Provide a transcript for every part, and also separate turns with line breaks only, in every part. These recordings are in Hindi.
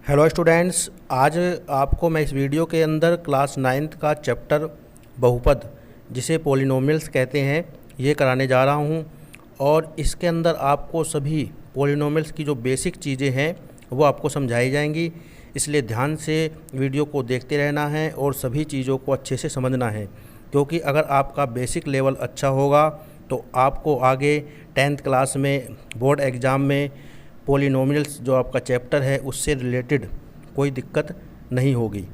हेलो स्टूडेंट्स, आज आपको मैं इस वीडियो के अंदर क्लास 9th का चैप्टर बहुपद जिसे पॉलिनोमियल्स कहते हैं ये कराने जा रहा हूँ। और इसके अंदर आपको सभी पॉलिनोमियल्स की जो बेसिक चीज़ें हैं वो आपको समझाई जाएंगी, इसलिए ध्यान से वीडियो को देखते रहना है और सभी चीज़ों को अच्छे से समझना है, क्योंकि अगर आपका बेसिक लेवल अच्छा होगा तो आपको आगे 10th क्लास में बोर्ड एग्ज़ाम में पॉलिनोमियल्स जो आपका चैप्टर है उससे रिलेटेड कोई दिक्कत नहीं होगी।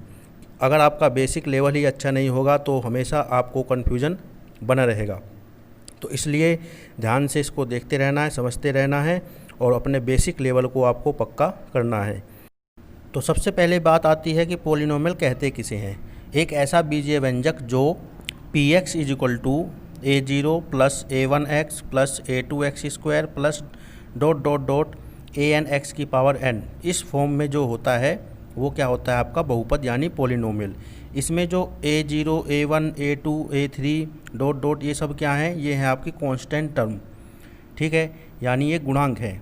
अगर आपका बेसिक लेवल ही अच्छा नहीं होगा तो हमेशा आपको कन्फ्यूज़न बना रहेगा। तो इसलिए ध्यान से इसको देखते रहना है, समझते रहना है और अपने बेसिक लेवल को आपको पक्का करना है। तो सबसे पहले बात आती है कि पॉलिनोमियल कहते किसे हैं। एक ऐसा बीजीय व्यंजक जो px = a0 + a1x + a2x² plus dot dot dot an(x⁴n) इस फॉर्म में जो होता है वो क्या होता है आपका बहुपद यानी पॉलिनोमियल। इसमें जो a0 a1 a2 a3 dot dot ये सब क्या है, ये है आपकी कांस्टेंट टर्म, ठीक है, यानी ये गुणांक है।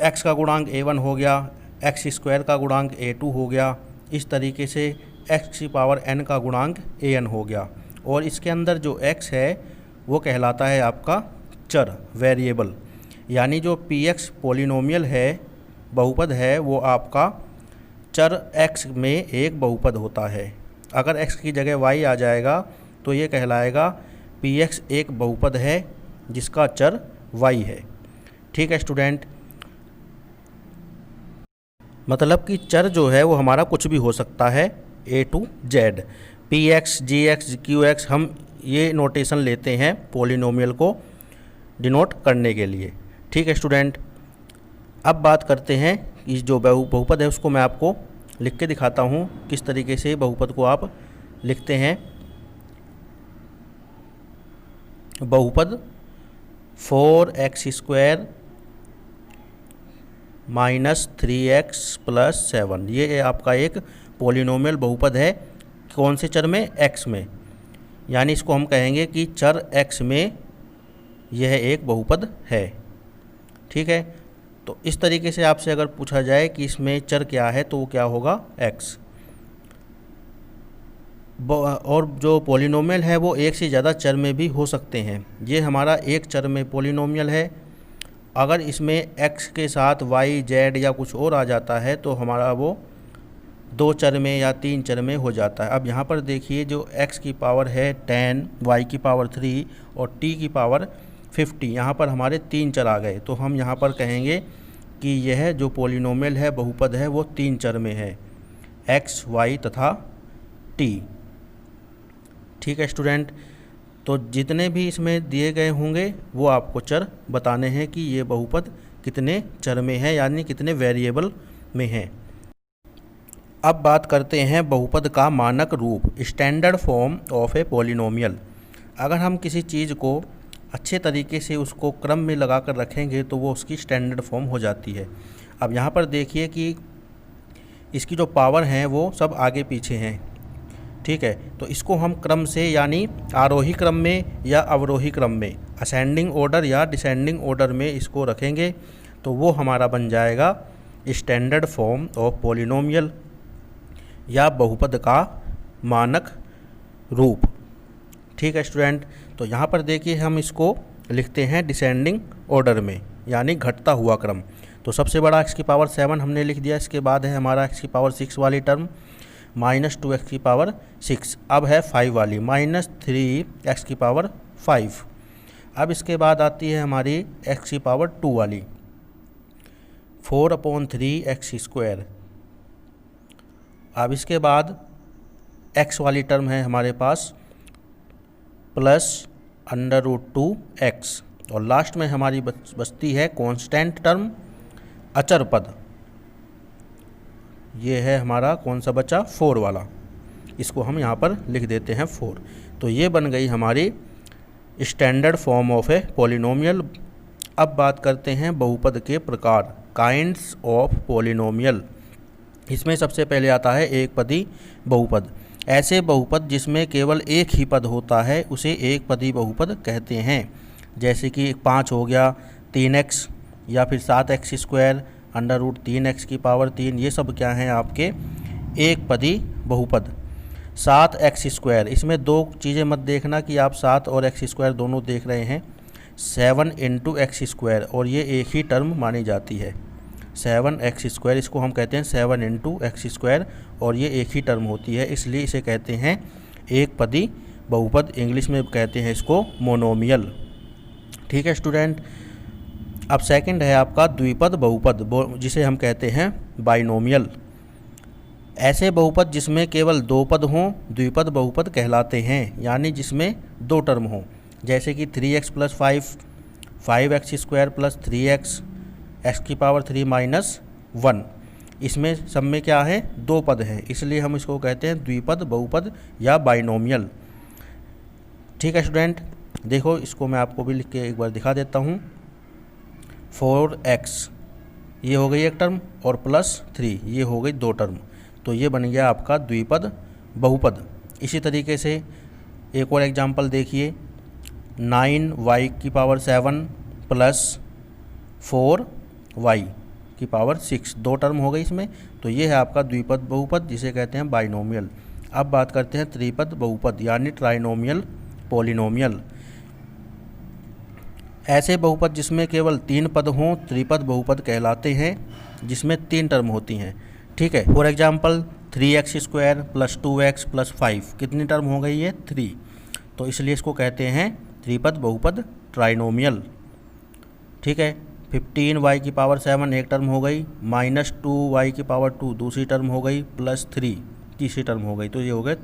x का गुणांक a1 हो गया, x² का गुणांक a2 हो गया, इस तरीके से x⁴n का गुणांक an हो गया। और इसके अंदर जो x है वो कहलाता है आपका चर, वेरिएबल, यानी जो px पॉलिनोमियल है, बहुपद है, वो आपका चर x में एक बहुपद होता है। अगर x की जगह y आ जाएगा तो ये कहलाएगा px एक बहुपद है जिसका चर y है। ठीक है स्टूडेंट, मतलब कि चर जो है वो हमारा कुछ भी हो सकता है, A to Z, px gx qx, हम ये नोटेशन लेते हैं पॉलिनोमियल को डिनोट करने के लिए। ठीक है स्टूडेंट, अब बात करते हैं कि जो बहुपद है उसको मैं आपको लिख के दिखाता हूँ किस तरीके से बहुपद को आप लिखते हैं। बहुपद 4x² - 3x + 7, ये आपका एक पॉलिनोमियल बहुपद है। कौन से चर में? x में, यानी इसको हम कहेंगे कि चर x में यह एक बहुपद है। ठीक है, तो इस तरीके से आपसे अगर पूछा जाए कि इसमें चर क्या है तो वो क्या होगा? x। और जो पॉलिनोमियल है वो एक से ज़्यादा चर में भी हो सकते हैं। ये हमारा एक चर में पॉलिनोमियल है। अगर इसमें x के साथ y z या कुछ और आ जाता है तो हमारा वो 2 चर में या 3 चर में हो जाता है। अब यहाँ पर देखिए, जो x की पावर है 10, y की पावर 3 और t की पावर 50, यहाँ पर हमारे 3 चर आ गए। तो हम यहाँ पर कहेंगे कि यह जो पॉलिनोमियल है, बहुपद है, वो 3 चर में है, x, y तथा t। ठीक है स्टूडेंट, तो जितने भी इसमें दिए गए होंगे वो आपको चर बताने हैं कि ये बहुपद कितने चर में है, यानी कितने वेरिएबल में है। अब बात करते हैं बहुपद का मानक रूप, standard form of a polynomial. अगर हम किसी चीज़ को अच्छे तरीके से उसको क्रम में लगा कर रखेंगे तो वो उसकी स्टैंडर्ड फॉर्म हो जाती है। अब यहाँ पर देखिए कि इसकी जो पावर हैं वो सब आगे पीछे हैं। ठीक है, तो इसको हम क्रम से, यानी आरोही क्रम में या अवरोही क्रम में, असेंडिंग ऑर्डर या डिसेंडिंग ऑर्डर में इसको रखेंगे तो वो हमारा बन जाएगा स्टैंडर्ड फॉर्म ऑफ पॉलिनोमियल या बहुपद का मानक रूप। ठीक है स्टूडेंट, तो यहाँ पर देखिए हम इसको लिखते हैं डिसेंडिंग ऑर्डर में, यानी घटता हुआ क्रम। तो सबसे बड़ा x⁴ हमने लिख दिया, इसके बाद है हमारा x⁶ वाली टर्म -2x⁶। अब है 5 वाली -3x⁵। अब इसके बाद आती है हमारी x⁴ वाली 4/3x²। अब इसके बाद x वाली टर्म है हमारे पास +√2x, और लास्ट में हमारी बचती है कांस्टेंट टर्म, अचर पद। ये है हमारा कौन सा बचा? 4 वाला, इसको हम यहाँ पर लिख देते हैं 4। तो ये बन गई हमारी standard form of a polynomial. अब बात करते हैं बहुपद के प्रकार, काइंड्स ऑफ पॉलिनोमियल। इसमें सबसे पहले आता है एक पदी बहुपद। ऐसे बहुपद जिसमें केवल एक ही पद होता है उसे एक पदी बहुपद कहते हैं। जैसे कि 5 हो गया, 3x या फिर 7x² अंडर रूट 3x की पावर 3, ये सब क्या हैं आपके एक पदी बहुपद। 7x², इसमें दो चीज़ें मत देखना कि आप 7 और x² दोनों देख रहे हैं। 7 × x², और ये एक ही टर्म मानी जाती है। 7x², इसको हम कहते हैं 7 × x², और ये एक ही टर्म होती है, इसलिए इसे कहते हैं एक पदी बहुपद। इंग्लिश में कहते हैं इसको मोनोमियल। ठीक है स्टूडेंट। अब सेकंड है आपका द्विपद बहुपद, जिसे हम कहते हैं बाइनोमियल। ऐसे बहुपद जिसमें केवल दो पद हों द्विपद बहुपद कहलाते हैं, यानी जिसमें दो टर्म हों, जैसे कि 3x + 5, 5x² + 3x, x³ - 1। इसमें सब में क्या है, दो पद हैं, इसलिए हम इसको कहते हैं द्विपद बहुपद या बाइनोमियल। ठीक है स्टूडेंट। देखो इसको मैं आपको भी लिख के एक बार दिखा देता हूँ। 4x ये हो गई एक टर्म, और +3 ये हो गई दो टर्म, तो ये बन गया आपका द्विपद बहुपद। इसी तरीके से एक और एग्जांपल देखिए, 9y⁷ + 4y⁶, दो टर्म हो गई इसमें, तो ये है आपका द्विपद बहुपद जिसे कहते हैं बाइनोमियल। अब बात करते हैं त्रिपद बहुपद यानी ट्राइनोमियल पॉलिनोमियल। ऐसे बहुपद जिसमें केवल तीन पद हों त्रिपद बहुपद कहलाते हैं, जिसमें तीन टर्म होती हैं। ठीक है। फॉर एग्जांपल 3x² + 2x + 5, कितनी टर्म हो गई है, 3, तो इसलिए इसको कहते हैं त्रिपद बहुपद ट्राइनोमियल। ठीक है। 15y⁷ एक टर्म हो गई, -2y⁴ दूसरी टर्म हो गई, +3 तीसरी टर्म हो गई, तो ये हो गए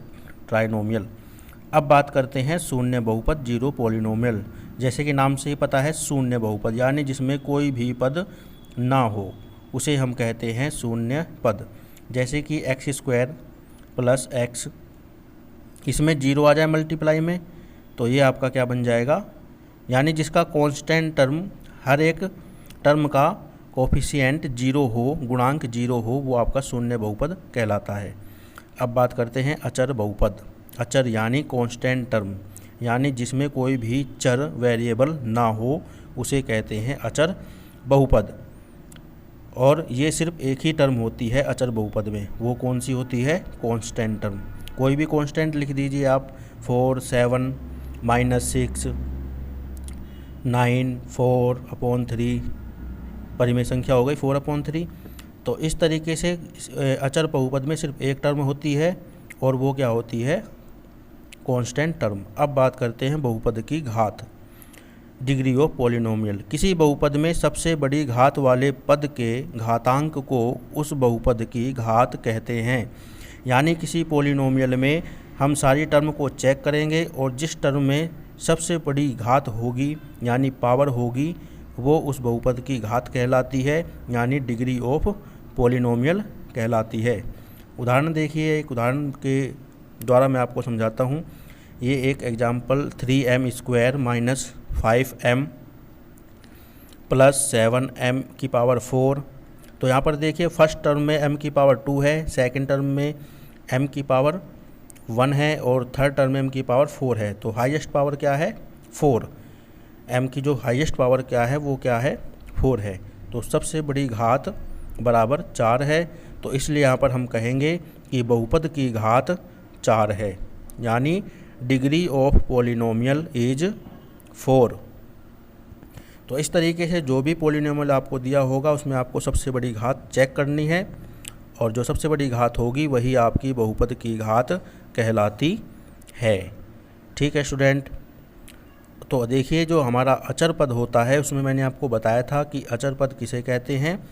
ट्राइनोमियल। अब बात करते हैं शून्य बहुपद जीरो पॉलिनोमियल। जैसे कि नाम से ही पता है शून्य बहुपद, यानी जिसमें कोई भी पद ना हो, उसे हम कहते हैं शून्य पद। जैसे कि x² + x, इसमें 0 आ जाए मल्टीप्लाई में, तो ये आपका क्या बन जाएगा, यानी जिसका कांस्टेंट टर्म, हर एक टर्म का कोफिशिएंट 0 हो, गुणांक 0 हो, वो आपका शून्य बहुपद कहलाता है। अब बात करते हैं अचर बहुपद। अचर यानी कांस्टेंट टर्म, यानी जिसमें कोई भी चर वेरिएबल ना हो, उसे कहते हैं अचर बहुपद। और ये सिर्फ एक ही टर्म होती है अचर बहुपद में, वो कौन सी होती है, कांस्टेंट टर्म। कोई भी कांस्टेंट लिख दीजिए आप, 4, 7, -6, 9, 4/3, परिमेय संख्या हो गई 4/3। तो इस तरीके से अचर बहुपद में सिर्फ एक टर्म होती है, और वो क्या होती है, कांस्टेंट टर्म। अब बात करते हैं बहुपद की घात, डिग्री ऑफ पॉलिनोमियल। किसी बहुपद में सबसे बड़ी घात वाले पद के घातांक को उस बहुपद की घात कहते हैं। यानी किसी पॉलिनोमियल में हम सारी टर्म को चेक करेंगे, और जिस टर्म में सबसे बड़ी घात होगी यानी पावर होगी, वो उस बहुपद की घात कहलाती है, यानी डिग्री ऑफ पॉलिनोमियल कहलाती है। उदाहरण देखिए, एक उदाहरण के द्वारा मैं आपको समझाता हूँ। ये एक एग्जाम्पल 3m² - 5m + 7m⁴। तो यहाँ पर देखिए फर्स्ट टर्म में m⁴ है, सेकंड टर्म में m⁴ है, और थर्ड टर्म में m⁴ है। तो हाईएस्ट पावर क्या है, 4। m की जो हाईएस्ट पावर क्या है, वो क्या है, 4 है। तो सबसे बड़ी घात बराबर 4 है, तो इसलिए यहाँ पर हम कहेंगे कि बहुपद की घात 4 है, यानी डिग्री ऑफ पॉलिनोमियल इज 4। तो इस तरीके से जो भी पॉलिनोमियल आपको दिया होगा, उसमें आपको सबसे बड़ी घात चेक करनी है, और जो सबसे बड़ी घात होगी वही आपकी बहुपद की घात कहलाती है। ठीक है स्टूडेंट। तो देखिए, जो हमारा अचर पद होता है, उसमें मैंने आपको बताया था कि अचर पद किसे कहते हैं,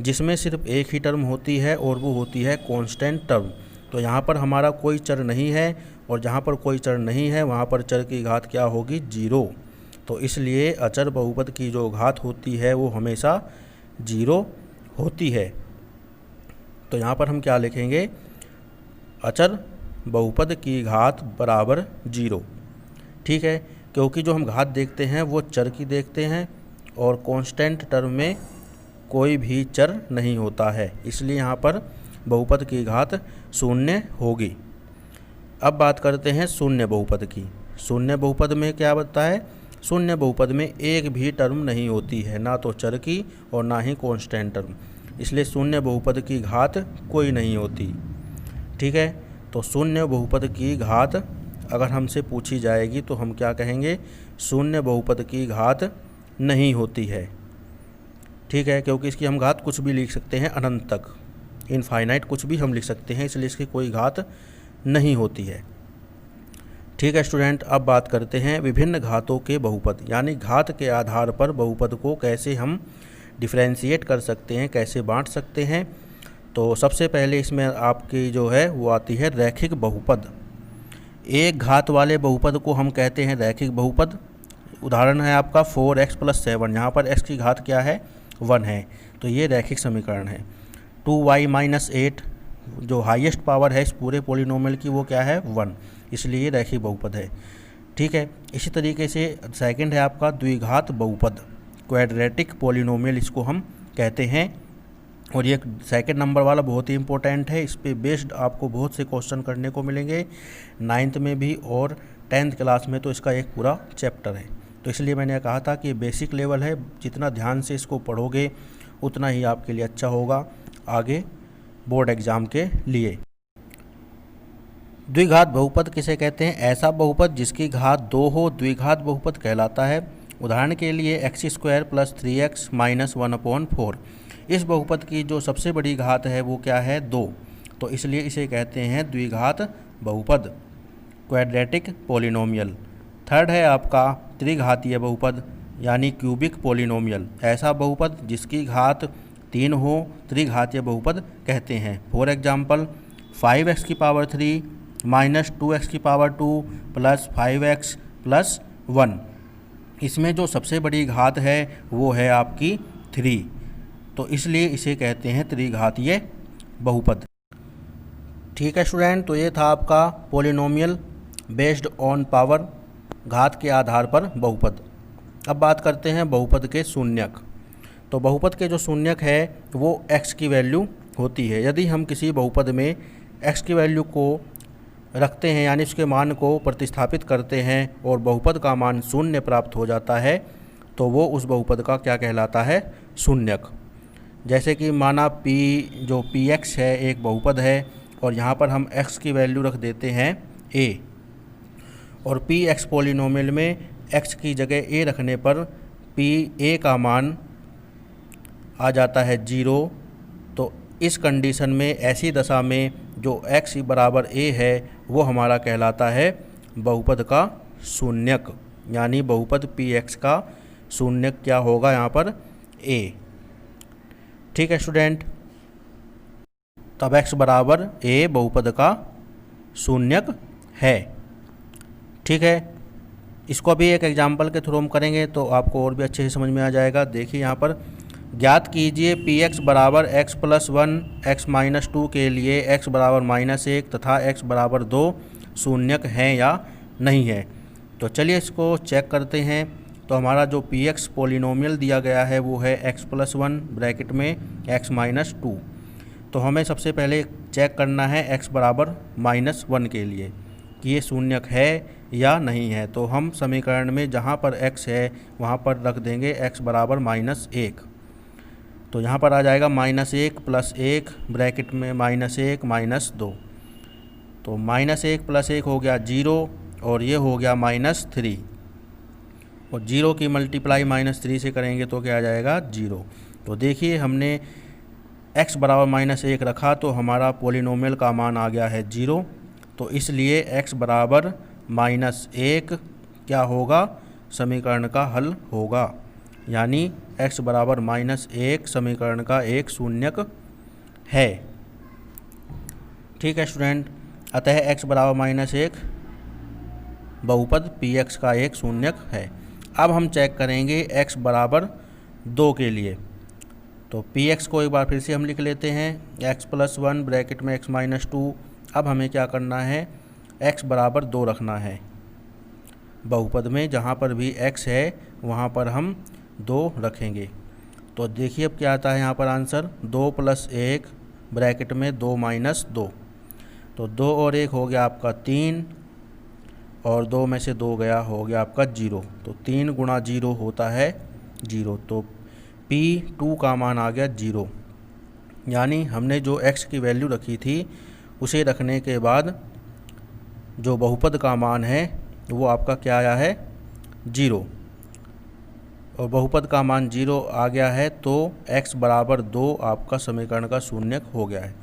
जिसमें सिर्फ एक ही टर्म होती है, और वो होती है कांस्टेंट टर्म। तो यहाँ पर हमारा कोई चर नहीं है, और जहाँ पर कोई चर नहीं है वहाँ पर चर की घात क्या होगी, 0। तो इसलिए अचर बहुपद की जो घात होती है वो हमेशा 0 होती है। तो यहाँ पर हम क्या लिखेंगे, अचर बहुपद की घात बराबर 0। ठीक है, क्योंकि जो हम घात देखते हैं वो चर की देखते हैं, और कांस्टेंट टर्म में कोई भी चर नहीं होता है, इसलिए यहाँ पर बहुपद की घात 0 होगी। अब बात करते हैं शून्य बहुपद की। शून्य बहुपद में क्या होता है, शून्य बहुपद में एक भी टर्म नहीं होती है, ना तो चर की और ना ही कांस्टेंट टर्म। इसलिए शून्य बहुपद की घात कोई नहीं होती। ठीक है, तो शून्य बहुपद की घात अगर हमसे पूछी जाएगी तो हम क्या कहेंगे, शून्य बहुपद की घात नहीं होती है। ठीक है, क्योंकि इसकी हम घात कुछ भी लिख सकते हैं, अनंत तक, इनफाइनाइट कुछ भी हम लिख सकते हैं, इसलिए इसकी कोई घात नहीं होती है। ठीक है स्टूडेंट, अब बात करते हैं विभिन्न घातों के बहुपद, यानी घात के आधार पर बहुपद को कैसे हम डिफरेंशिएट कर सकते हैं, कैसे बांट सकते हैं। तो सबसे पहले इसमें आपकी जो है वो आती है रैखिक बहुपद। एक घात वाले बहुपद को हम कहते हैं रैखिक बहुपद। उदाहरण है आपका 4x + 7, यहाँ पर x की घात क्या है, 1 है, तो ये रैखिक समीकरण है। 2y - 8 जो हाईएस्ट पावर है इस पूरे पॉलिनोमियल की वो क्या है, 1, इसलिए ये रैखिक बहुपद है। ठीक है, इसी तरीके से सेकंड है आपका द्विघात बहुपद, क्वाड्रेटिक पॉलिनोमियल इसको हम कहते हैं। और ये सेकंड नंबर वाला बहुत ही इंपॉर्टेंट है, इस पे बेस्ड आपको बहुत से क्वेश्चन करने को मिलेंगे 9th में भी और 10th क्लास में, तो इसका एक पूरा चैप्टर है। तो इसलिए मैंने कहा था कि बेसिक लेवल है, जितना ध्यान से इसको पढ़ोगे उतना ही आपके लिए अच्छा होगा आगे बोर्ड एग्ज़ाम के लिए। द्विघात बहुपद किसे कहते हैं, ऐसा बहुपद जिसकी घात 2 हो द्विघात बहुपद कहलाता है। उदाहरण के लिए x² + 3x - 1/4, इस बहुपद की जो सबसे बड़ी घात है वो क्या है, 2, तो इसलिए इसे कहते हैं द्विघात बहुपद, क्वाड्रेटिक पॉलिनोमियल। थर्ड है आपका त्रिघातीय बहुपद, यानी क्यूबिक पॉलिनोमियल, ऐसा बहुपद जिसकी घात 3 हो त्रिघातीय बहुपद कहते हैं। For example 5x⁻³ - 2x⁻² + 5x + 1, इसमें जो सबसे बड़ी घात है वो है आपकी 3, तो इसलिए इसे कहते हैं त्रिघातीय बहुपद। ठीक है स्टूडेंट, तो ये था आपका पॉलिनोमियल बेस्ड ऑन पावर, घात के आधार पर बहुपद। अब बात करते हैं बहुपद के शून्यक। तो बहुपद के जो शून्यक है वो x की वैल्यू होती है। यदि हम किसी बहुपद में x की वैल्यू को रखते हैं, यानी उसके मान को प्रतिस्थापित करते हैं और बहुपद का मान शून्य प्राप्त हो जाता है, तो वो उस बहुपद का क्या कहलाता है, शून्यक। जैसे कि माना p जो px है एक बहुपद है और यहाँ पर हम x की वैल्यू रख देते हैं a, और px पॉलिनोमियल में x की जगह a रखने पर a का मान आ जाता है 0। तो इस कंडीशन में, ऐसी दशा में जो x = a है वो हमारा कहलाता है बहुपद का शून्यक, यानी बहुपद px का शून्यक क्या होगा यहाँ पर, a। ठीक है स्टूडेंट, तब x = a बहुपद का शून्यक है। ठीक है, इसको भी एक एग्जाम्पल के थ्रू हम करेंगे तो आपको और भी अच्छे से समझ में आ जाएगा। देखिए यहाँ पर ज्ञात कीजिए px = x + 1 x - 2 के लिए x = -1 तथा x = 2 शून्यक हैं या नहीं है। तो चलिए इसको चेक करते हैं। तो हमारा जो px पॉलिनोमियल दिया गया है वो है x + 1 ब्रैकेट में x - 2। तो हमें सबसे पहले चेक करना है x = -1 के लिए कि ये शून्यक है या नहीं है। तो हम समीकरण में जहाँ पर x है वहाँ पर रख देंगे x = -1। तो यहाँ पर आ जाएगा -1 + 1 ब्रैकेट में -1 - 2। तो -1 + 1 हो गया 0 और ये हो गया -3, और 0 की मल्टीप्लाई -3 से करेंगे तो क्या आ जाएगा, 0। तो देखिए हमने x = -1 रखा तो हमारा पॉलिनोमियल का मान आ गया है 0। तो इसलिए x = -1 क्या होगा, समीकरण का हल होगा, यानी x = -1 समीकरण का एक शून्यक है। ठीक है स्टूडेंट, अतः x = -1 बहुपद px का एक शून्यक है। अब हम चेक करेंगे x = 2 के लिए। तो px को एक बार फिर से हम लिख लेते हैं x + 1 ब्रैकेट में x - 2। अब हमें क्या करना है, x = 2 रखना है बहुपद में, जहाँ पर भी x है वहाँ पर हम 2 रखेंगे। तो देखिए अब क्या आता है यहाँ पर आंसर, 2 + 1 ब्रैकेट में 2 - 2। तो 2 और 1 हो गया आपका 3, और 2 में से 2 गया, हो गया आपका 0। तो 3 × 0 होता है 0। तो P2 का मान आ गया 0। यानी हमने जो x की वैल्यू रखी थी उसे रखने के बाद जो बहुपद का मान है वो आपका क्या आया है 0, और बहुपद का मान 0 आ गया है तो x बराबर 2 आपका समीकरण का शून्यक हो गया है।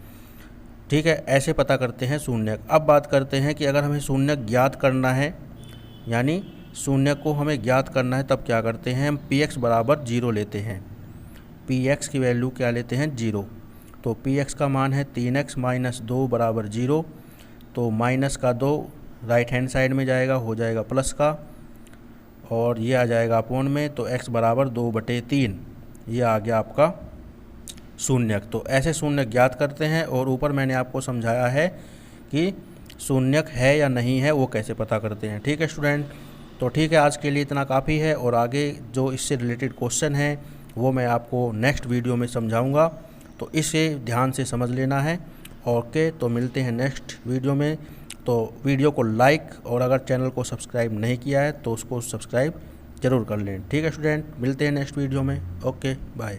ठीक है, ऐसे पता करते हैं शून्यक। अब बात करते हैं कि अगर हमें शून्यक ज्ञात करना है, यानी शून्यक को हमें ज्ञात करना है, तब क्या करते हैं हम px बराबर 0 लेते हैं। px की वैल्यू क्या लेते हैं 0, तो px का मान है 3x माइनस 2 बराबर 0, तो माइनस का 2 राइट हैंड साइड में जाएगा, हो जाएगा प्लस का, और ये आ जाएगा अपॉन में, तो x बराबर 2/3, ये आ गया आपका शून्यक। तो ऐसे शून्यक ज्ञात करते हैं, और ऊपर मैंने आपको समझाया है कि शून्यक है या नहीं है वो कैसे पता करते हैं। ठीक है स्टूडेंट, तो ठीक है, आज के लिए इतना काफ़ी है, और आगे जो इससे रिलेटेड क्वेश्चन है वो मैं आपको नेक्स्ट वीडियो में समझाऊंगा, तो इसे ध्यान से समझ लेना है। ओके, तो मिलते हैं नेक्स्ट वीडियो में। तो वीडियो को लाइक, और अगर चैनल को सब्सक्राइब नहीं किया है तो उसको सब्सक्राइब ज़रूर कर लें। ठीक है स्टूडेंट, मिलते हैं नेक्स्ट वीडियो में। Okay, bye.